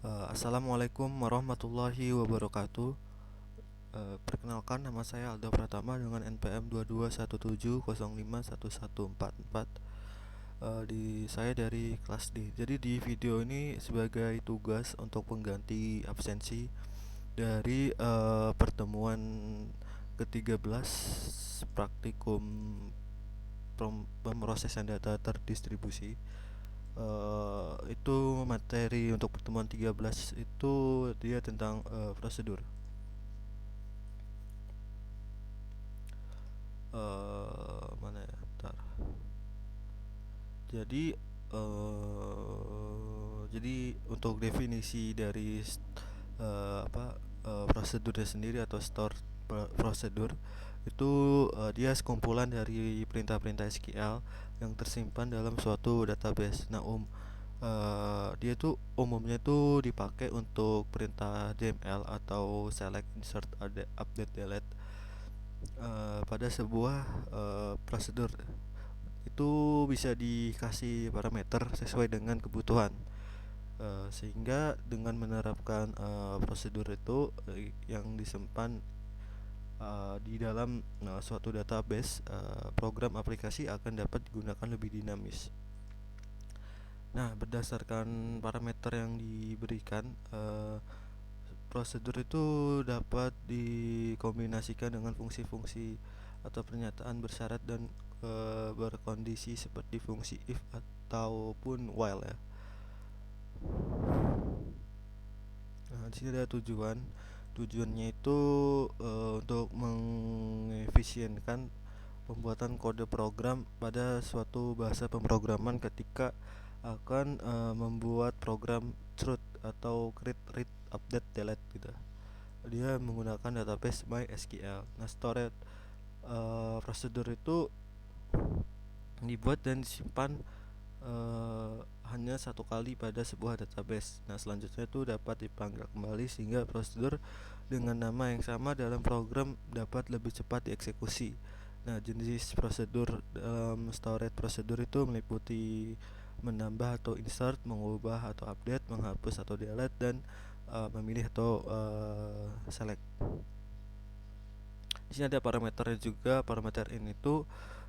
Assalamualaikum warahmatullahi wabarakatuh. Perkenalkan, nama saya Aldo Pratama dengan NPM 2217051144. Saya dari kelas D. Jadi di video ini sebagai tugas untuk pengganti absensi dari pertemuan ke-13 praktikum pemrosesan data terdistribusi. Itu materi untuk pertemuan 13 itu dia tentang prosedur. Mana ya? Bentar. Jadi untuk definisi dari prosedurnya sendiri atau store prosedur itu dia sekumpulan dari perintah-perintah SQL yang tersimpan dalam suatu database. Dia tuh umumnya tuh dipakai untuk perintah DML atau select, insert, update, delete pada sebuah prosedur. Itu bisa dikasih parameter sesuai dengan kebutuhan. Sehingga dengan menerapkan prosedur itu yang disimpan di dalam suatu database, program aplikasi akan dapat digunakan lebih dinamis. Nah, berdasarkan parameter yang diberikan, prosedur itu dapat dikombinasikan dengan fungsi-fungsi atau pernyataan bersyarat dan berkondisi seperti fungsi if ataupun while ya. Di sini ada tujuan. Tujuannya itu untuk mengefisienkan pembuatan kode program pada suatu bahasa pemrograman ketika akan membuat program CRUD atau create, read, update, delete gitu. Dia menggunakan database MySQL. Nah, storage prosedur itu dibuat dan disimpan hanya satu kali pada sebuah database. Nah, selanjutnya itu dapat dipanggil kembali sehingga prosedur dengan nama yang sama dalam program dapat lebih cepat dieksekusi. Nah, jenis prosedur dalam storage prosedur itu meliputi menambah atau insert, mengubah atau update, menghapus atau delete, dan memilih atau select. Di sini ada parameternya juga. Parameter ini tuh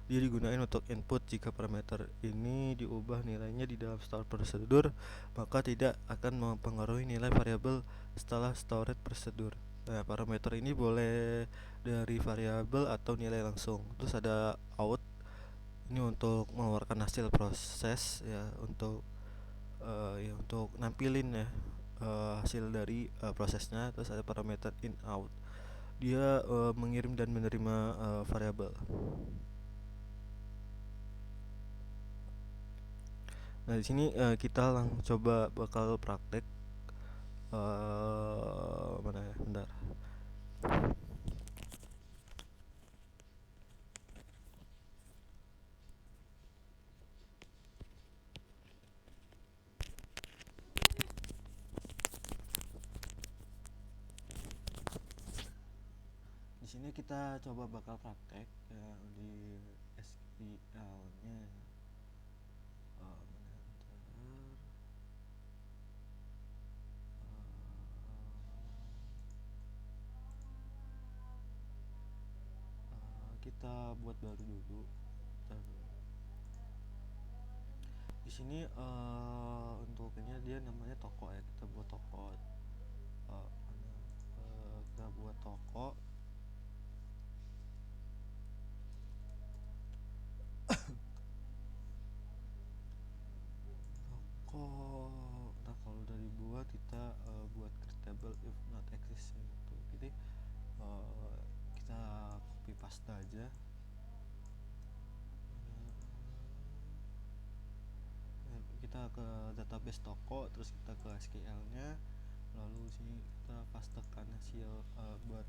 dia digunakan untuk input. Jika parameter ini diubah nilainya di dalam store prosedur, maka tidak akan mempengaruhi nilai variabel setelah storage prosedur. Nah, parameter ini boleh dari variabel atau nilai langsung. Terus ada out, ini untuk mengeluarkan hasil proses ya, untuk untuk nampilin ya hasil dari prosesnya. Terus ada parameter in out, dia mengirim dan menerima variabel. Nah, di sini kita coba bakal praktek mana ya? Bentar. Di sini kita coba bakal praktek ya, di SQL-nya. Kita buat baru dulu. Di sini untuk ini dia namanya toko ya. Kita buat toko. Kita buat toko. Nah, kalau udah dibuat kita buat create table if not exist gitu. Jadi kita copy paste aja. Kita ke database toko, terus kita ke SQL nya, lalu sini kita pastekan hasil buat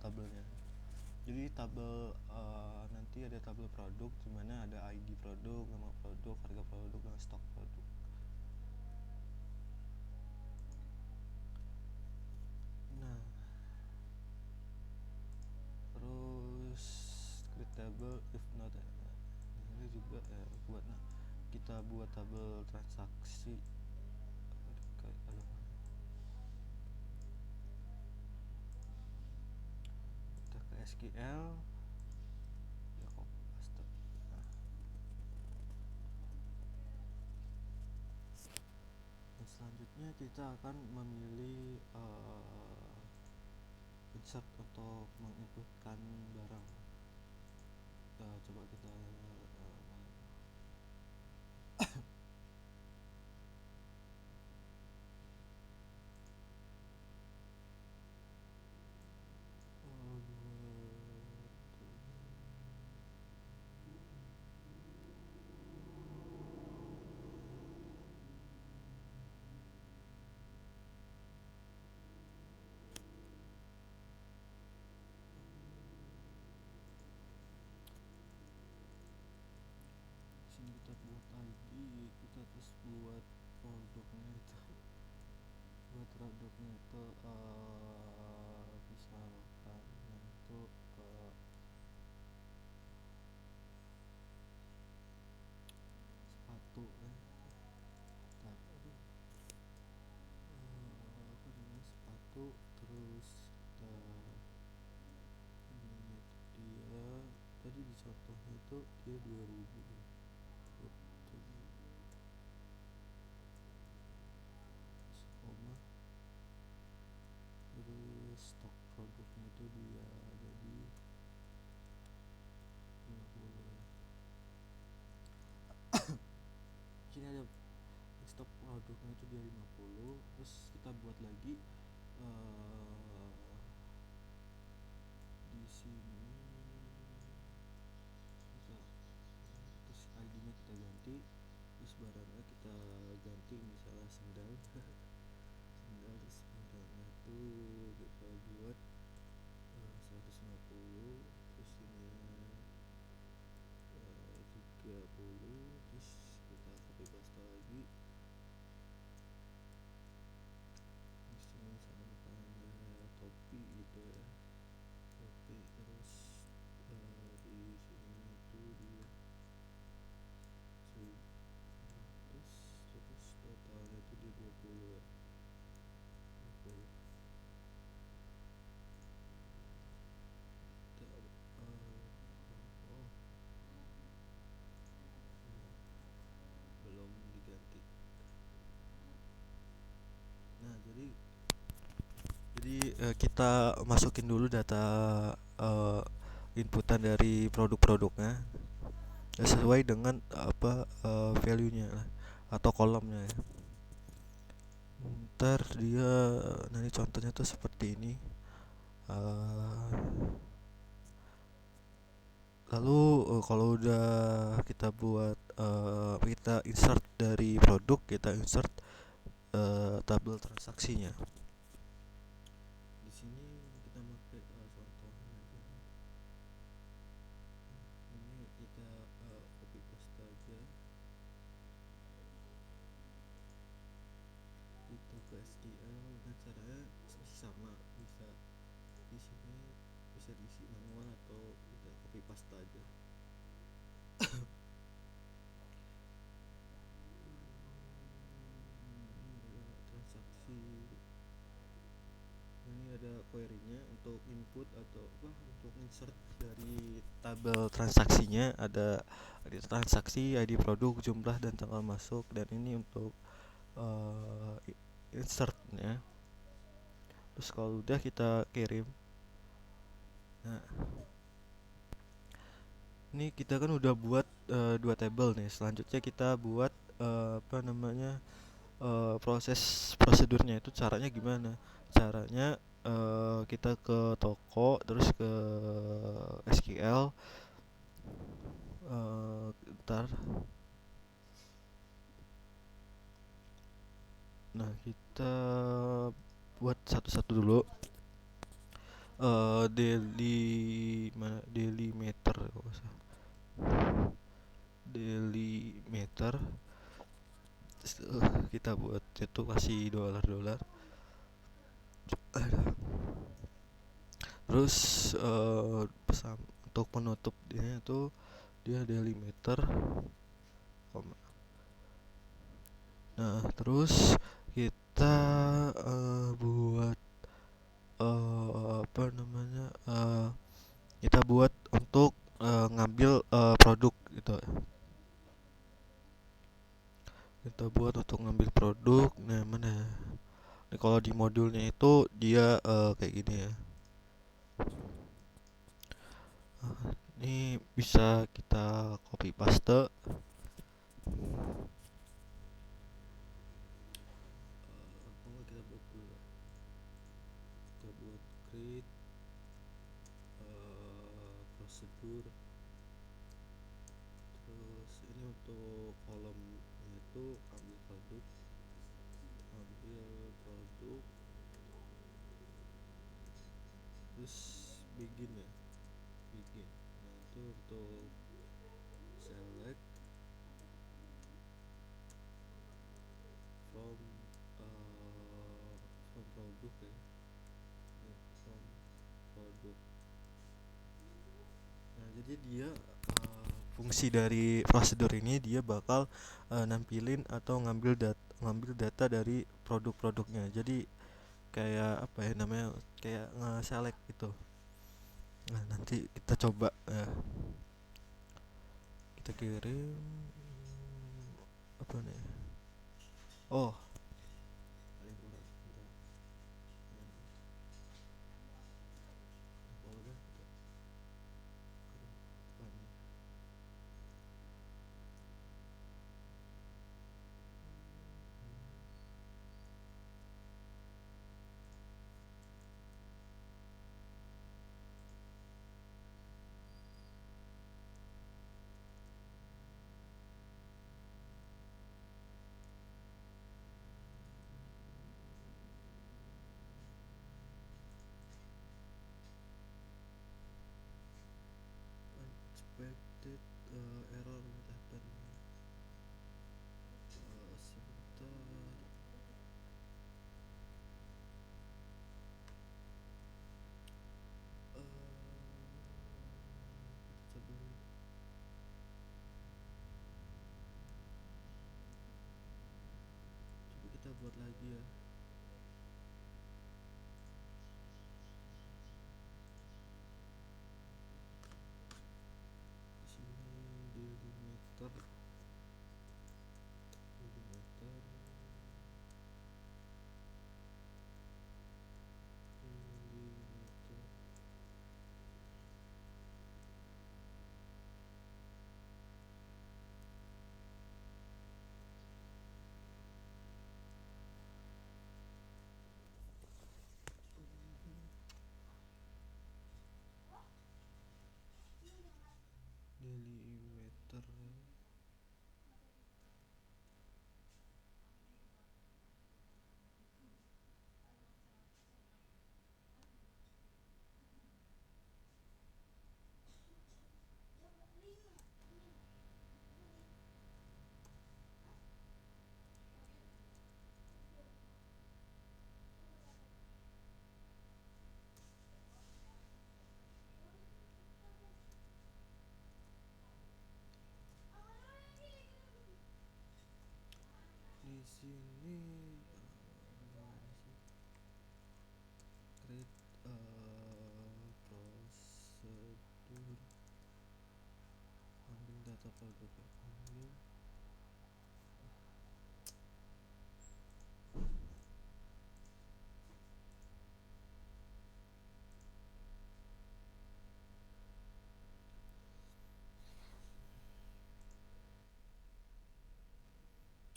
tabelnya. Jadi tabel nanti ada tabel produk dimana ada ID produk, nama produk, harga produk, dan stok produk. Nah, terus create table if not ini juga kita buat tabel transaksi. SQL ya, copy paste. Nah, dan selanjutnya kita akan memilih insert untuk menginputkan barang. Coba kita sini kita buat ID, kita terus buat produknya itu misalkan itu sepatu apa namanya, sepatu. Terus ini dia tadi di contohnya itu dia 2000 koma, terus stok produknya itu dia jadi 50 ya. Sini ada stok produknya itu dia 50. Terus kita buat lagi di sini kita, terus ID-nya kita ganti, terus barangnya kita ganti misalnya sendal. Sendal, terus barangnya itu kita buat 150, terus ini 30, terus kita copy paste lagi. Misalnya ada topi gitu ya, topi. Terus di sini itu dia 100, terus totalnya itu dia 20 ya, 20. Kita, oh belum diganti. Nah jadi kita masukin dulu data inputan dari produk-produknya sesuai dengan apa value-nya lah, atau kolomnya ya. Ntar dia nanti contohnya tuh seperti ini. Lalu kalau udah kita buat kita insert dari produk, kita insert tabel transaksinya. Di sini kita pakai contohnya aja. Ini kita copy paste aja. Kita ke SQL dan caranya masih sama, bisa di sini bisa diisi manual atau kita copy paste aja. Ini ada transaksi, ini ada query-nya untuk input atau untuk insert dari tabel transaksinya. Ada transaksi, ID produk, jumlah dan tanggal masuk, dan ini untuk insertnya. Terus kalau udah kita kirim. Nah, ini kita kan udah buat 2 tabel nih. Selanjutnya kita buat apa namanya, proses prosedurnya itu caranya gimana? Caranya kita ke toko, terus ke SQL, ntar. Nah, kita buat satu-satu dulu. Daily mana, daily meter kalau nggak salah. Daily meter. Kita buat itu kasih dolar. Terus untuk penutup dia itu dia daily meter, koma. Nah, terus kita buat apa namanya, kita buat untuk ngambil produk. Nah, mana ya? Nah, kalau di modulnya itu dia kayak gini ya. Ini bisa kita copy paste. Kalau kita buat dulu, kita buat create prosedur. Terus ini untuk kolomnya itu ambil produk, terus begin ya, begin. Nah itu untuk select from from produk ya. From produk. Nah jadi dia fungsi dari prosedur ini dia bakal nampilin atau ngambil data dari produk-produknya. Jadi kayak apa ya namanya, kayak nge-select gitu. Nah nanti kita coba ya, kita kirim apa nih. Oh, paling kurang bentar. Kalau udah kita depan nih. Unexpected error will happen. Sebentar. Uh, kita coba, kita buat lagi ya. Di sini delimiter, delimiter, delimiter. Delimiter. Di sini create prosedur, ambil data produk ya. Ambil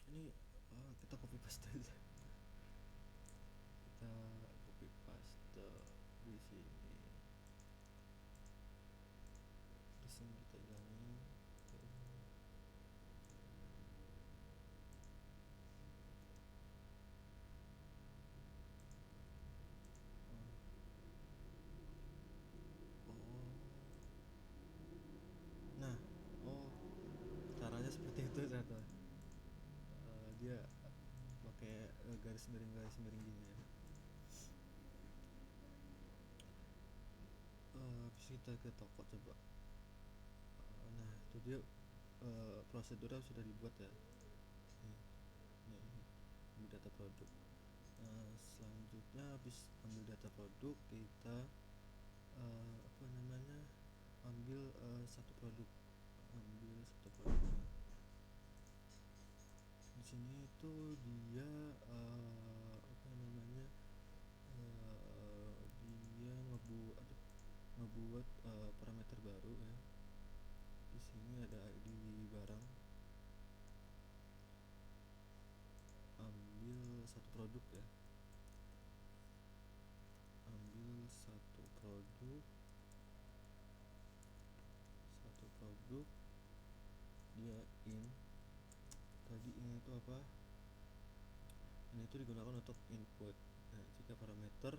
ini kita copy paste aja. Kita copy paste di sini. Terus ini kita hilangin. Nah, oh, caranya seperti itu ternyata. Dia pakai garis miring gini ya. Habis kita ke toko coba. Nah, itu dia prosedurnya sudah dibuat ya. Nih, ini data produk. Selanjutnya habis ambil data produk, kita apa namanya, ambil satu produk. Ambil satu produk. Di sini itu dia apa namanya, dia ngebuat parameter baru ya. Di sini ada ID barang, ambil satu produk ya, ambil satu produk dia tadi ini itu apa, ini itu digunakan untuk input. Nah, jika parameter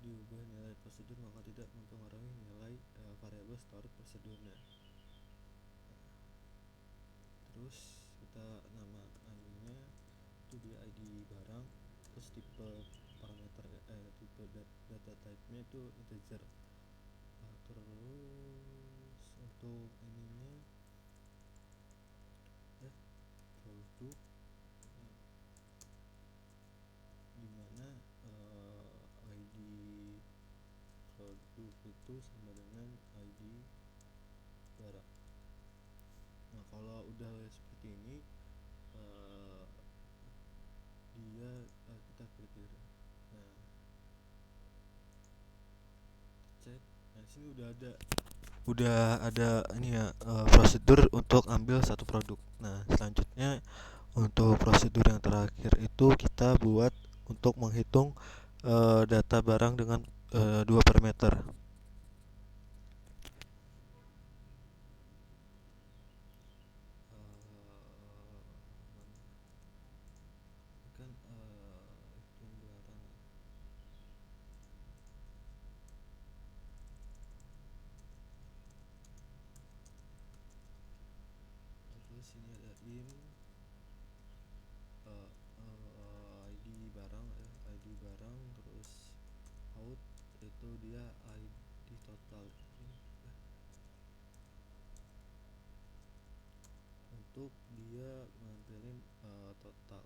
diubah nilai prosedur maka tidak mempengaruhi nilai variabel stored prosedurnya. Terus kita nama ID-nya itu di ID barang, terus tipe parameter tipe data type-nya itu integer. Nah, terus untuk ininya produk, dimana ID produk itu sama dengan ID barang. Nah, kalau udah seperti ini dia kita klik. Nah, cek. Nah, sini udah ada ini ya, prosedur untuk ambil satu produk. Nah, selanjutnya untuk prosedur yang terakhir itu kita buat untuk menghitung data barang dengan dua parameter. Kan hitung barang. Terus ini ada ID barang, terus out itu dia ID total untuk dia nampilin total.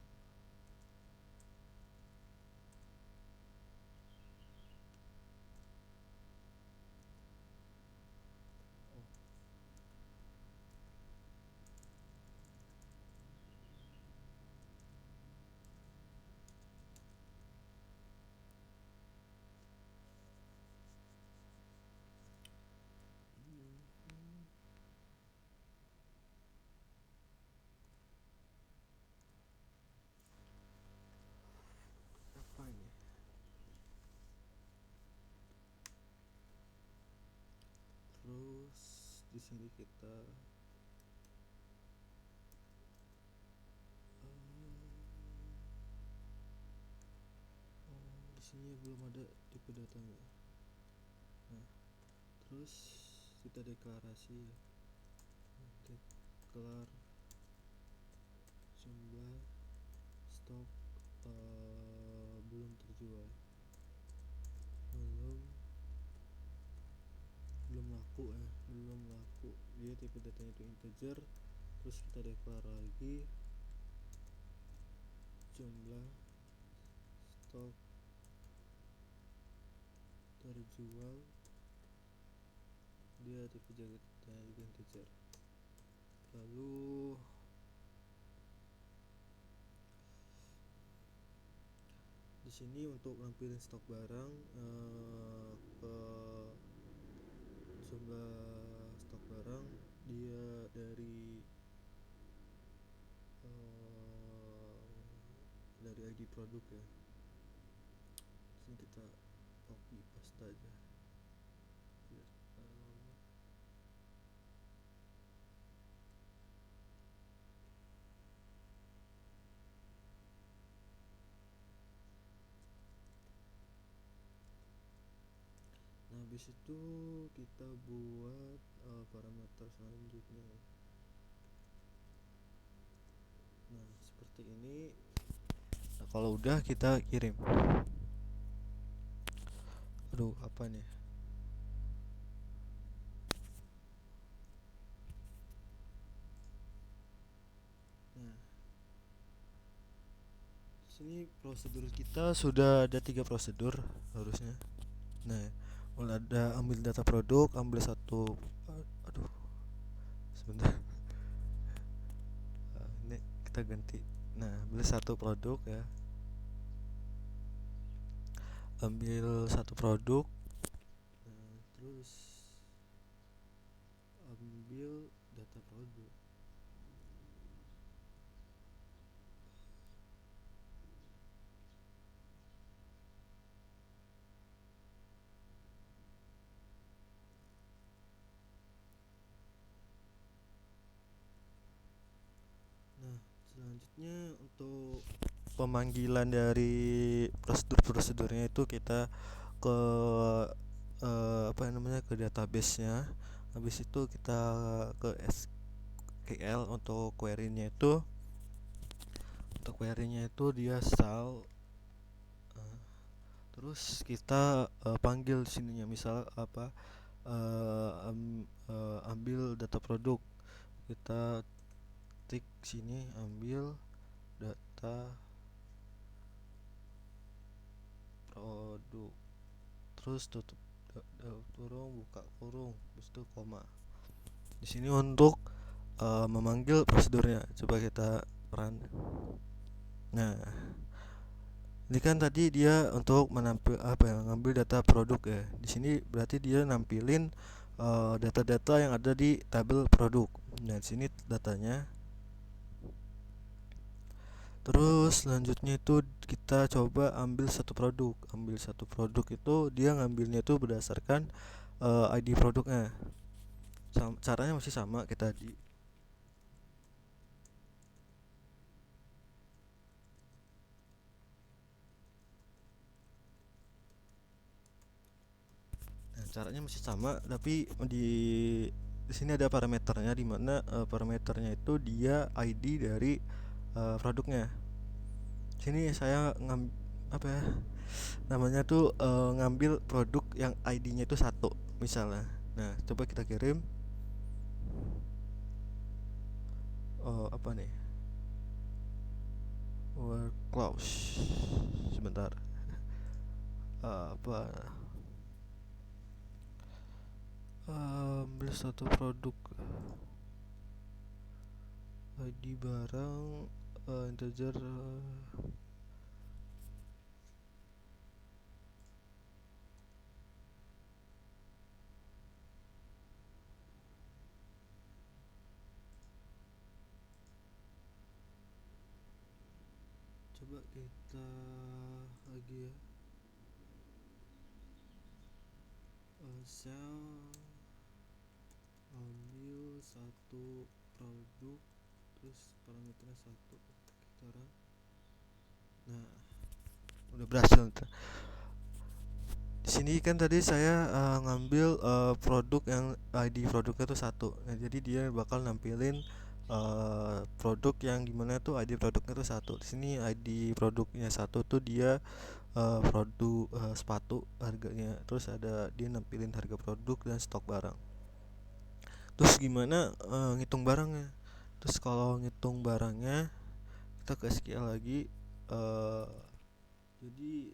Apa ini? Terus di sini kita di sini belum ada tipe datanya. Nah, terus kita deklarasi ya. Deklar jumlah stok belum terjual, belum laku, dia tipe datanya itu integer. Terus kita deklar lagi jumlah stok terjual, dia tipe datanya juga integer. Lalu di sini untuk nampilin stok barang, ke jumlah stok barang dia dari ID produk ya. Sini kita copy paste aja. Nah, habis itu kita buat parameter selanjutnya. Nah, seperti ini. Nah, kalau udah kita kirim. Aduh, apa nih? Nah, sini prosedur kita sudah ada 3 prosedur harusnya. Nah, mulai ada ambil data produk, ambil satu, aduh, sebentar. Ini kita ganti Nah, ambil satu produk ya, ambil satu produk. Nah, terus ambil data produk. Nah, selanjutnya untuk pemanggilan dari prosedur-prosedurnya itu kita ke apa namanya, ke database-nya. Habis itu kita ke SQL untuk query-nya itu dia style. Terus kita panggil sininya, misal apa, ambil data produk, kita tik sini ambil data produk, terus tutup kurung, buka kurung, habis itu koma. Di sini untuk memanggil prosedurnya, coba kita run. Nah, ini kan tadi dia untuk menampil apa ya, ngambil data produk ya. Di sini berarti dia nampilin data-data yang ada di tabel produk. Nah, di sini datanya. Terus selanjutnya itu kita coba ambil satu produk. Ambil satu produk itu dia ngambilnya itu berdasarkan ID produknya. Caranya masih sama kita tadi. Nah, caranya masih sama, tapi di sini ada parameternya, di mana parameternya itu dia ID dari produknya. Sini saya apa ya, namanya tuh ngambil produk yang ID-nya itu satu misalnya. Nah, coba kita kirim. Apa nih, word close sebentar. Apa, ambil satu produk, ID barang, integer, coba kita lagi ya, sel, ambil satu produk, terus parameternya satu, kita run. Nah, udah berhasil. Di sini kan tadi saya ngambil produk yang ID produknya tuh satu. Nah, jadi dia bakal nampilin produk yang dimana tuh ID produknya tuh satu. Di sini ID produknya satu tuh dia produk sepatu harganya. Terus ada dia nampilin harga produk dan stok barang. Terus gimana ngitung barangnya? Terus kalau ngitung barangnya kita ke SQL lagi. eh, jadi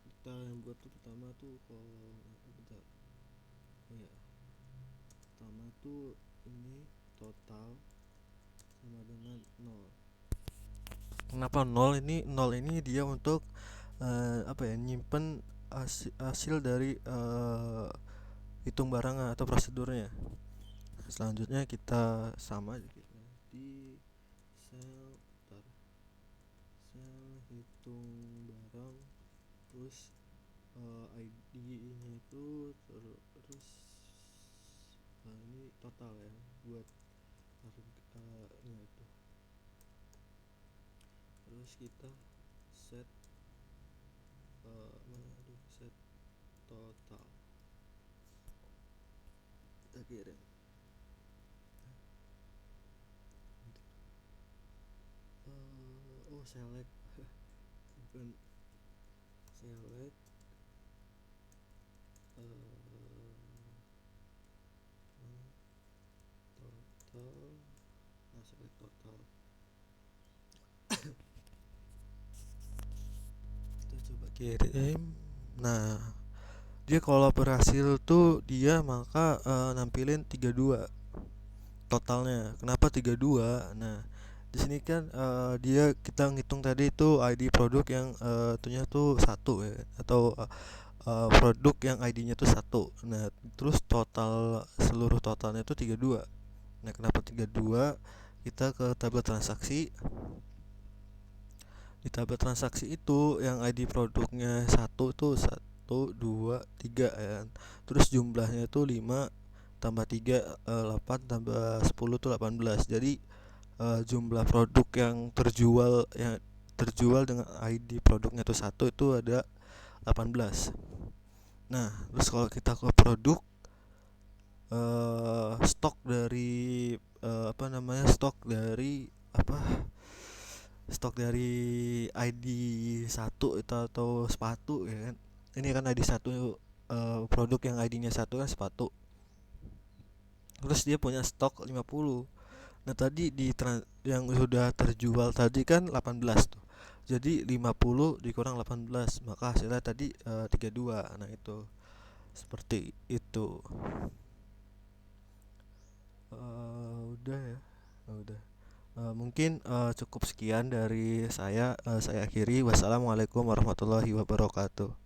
kita yang buat tuh pertama tuh, kalau bentar, oh ya, pertama tuh ini total sama dengan 0. Kenapa 0? Ini dia untuk apa ya, nyimpen hasil dari hitung barang atau prosedurnya. Selanjutnya kita sama aja, kita di sel, bentar, sel hitung barang, terus ID-nya itu terus ini total ya, buat harganya itu. Terus kita set set total, kita kirim. Select bukan select, total, select total. Kita coba kirim. Nah, dia kalau berhasil tuh dia maka nampilin 32. totalnya. Kenapa 32? Nah, di sini kan dia kita ngitung tadi itu ID produk yang tentunya tuh satu ya, atau produk yang ID-nya tuh satu. Nah, terus total seluruh totalnya tuh 32. Nah, kenapa 32? Kita ke tabel transaksi. Di tabel transaksi itu yang ID produknya satu tuh satu 2 3 ya. Terus jumlahnya itu 5 tambah 3 8 tambah 10 tuh 18. Jadi jumlah produk yang terjual dengan ID produknya itu satu itu ada 18. Nah, terus kalau kita ke produk, stok dari stok dari ID satu itu atau sepatu ya kan. Ini kan ID satu, produk yang ID-nya satu kan sepatu. Terus dia punya stok 50. Nah, tadi yang sudah terjual tadi kan 18 tuh. Jadi 50 dikurang 18, maka hasilnya tadi 32. Nah, itu seperti itu. Udah ya. Udah. Mungkin cukup sekian dari saya. Saya akhiri. Wassalamualaikum warahmatullahi wabarakatuh.